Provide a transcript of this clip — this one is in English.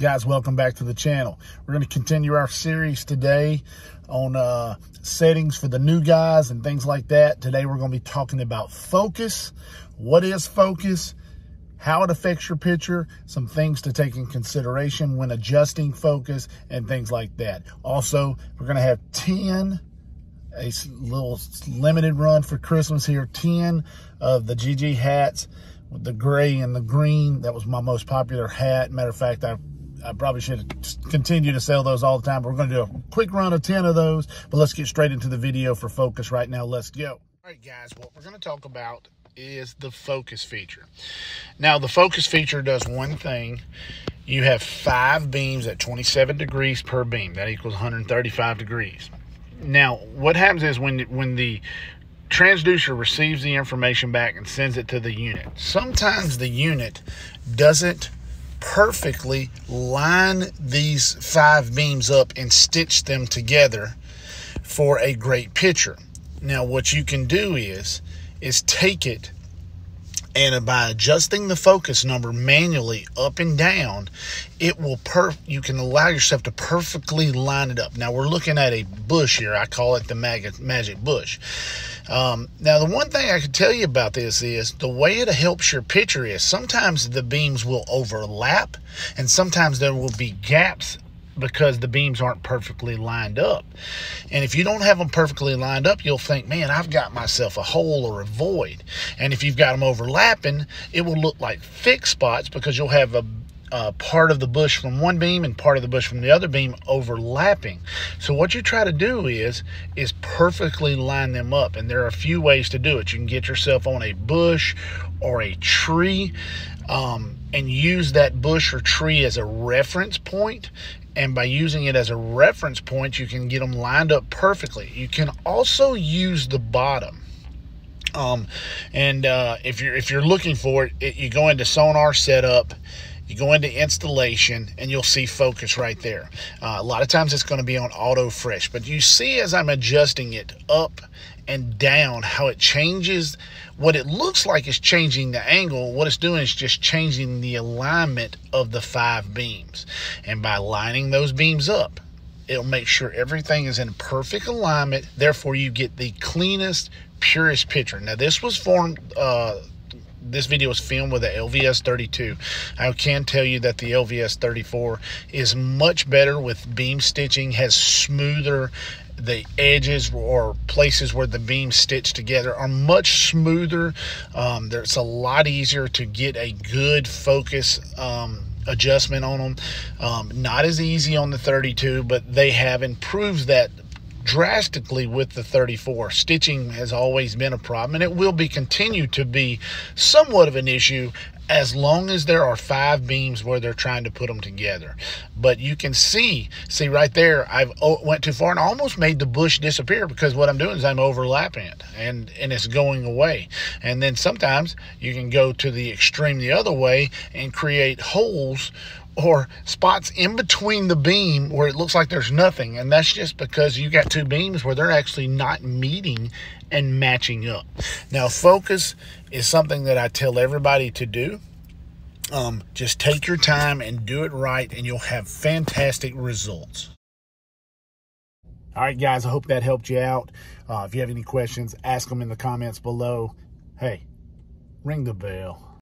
Guys, welcome back to the channel. We're going to continue our series today on settings for the new guys and things like that. Today we're going to be talking about focus. What is focus? How it affects your picture, some things to take in consideration when adjusting focus and things like that. Also, we're going to have a little limited run for Christmas here, 10 of the GG hats with the gray and the green. That was my most popular hat. Matter of fact, I probably should continue to sell those all the time, but we're going to do a quick run of 10 of those. But let's get straight into the video for focus right now. Let's go. All right, guys, what we're going to talk about is the focus feature. Now, the focus feature does one thing. You have 5 beams at 27 degrees per beam. That equals 135 degrees. Now, what happens is when the transducer receives the information back and sends it to the unit, sometimes the unit doesn't perfectly line these 5 beams up and stitch them together for a great picture. Now, what you can do is take it, and by adjusting the focus number manually up and down, you can allow yourself to perfectly line it up. Now we're looking at a bush here. I call it the magic bush. Now the one thing I can tell you about this is the way it helps your picture is sometimes the beams will overlap and sometimes there will be gaps because the beams aren't perfectly lined up. And if you don't have them perfectly lined up, you'll think, man, I've got myself a hole or a void. And if you've got them overlapping, it will look like thick spots because you'll have a part of the bush from one beam and part of the bush from the other beam overlapping. So what you try to do is perfectly line them up. And there are a few ways to do it. You can get yourself on a bush or a tree and use that bush or tree as a reference point. And by using it as a reference point, you can get them lined up perfectly. You can also use the bottom. If you're looking for it, you go into sonar setup, you go into installation, and you'll see focus right there. A lot of times it's going to be on auto fresh, but you see as I'm adjusting it up and down how it changes. What it looks like is changing the angle. What it's doing is just changing the alignment of the 5 beams. And by lining those beams up, it'll make sure everything is in perfect alignment. Therefore, you get the cleanest, purest picture. Now, this video was filmed with the LVS 32. I can tell you that the LVS 34 is much better with beam stitching, has smoother. The edges or places where the beams stitch together are much smoother. It's a lot easier to get a good focus adjustment on them. Not as easy on the 32, but they have improved that drastically with the 34. Stitching has always been a problem, and it will continue to be somewhat of an issue as long as there are 5 beams where they're trying to put them together. But you can see right there, I went too far and almost made the bush disappear because what I'm doing is I'm overlapping it and it's going away. And then sometimes you can go to the extreme the other way and create holes or spots in between the beam where it looks like there's nothing, and that's just because you got 2 beams where they're actually not meeting and matching up. Now, focus is something that I tell everybody to do. Just take your time and do it right, and you'll have fantastic results. All right, guys, I hope that helped you out. If you have any questions, ask them in the comments below. Hey, ring the bell.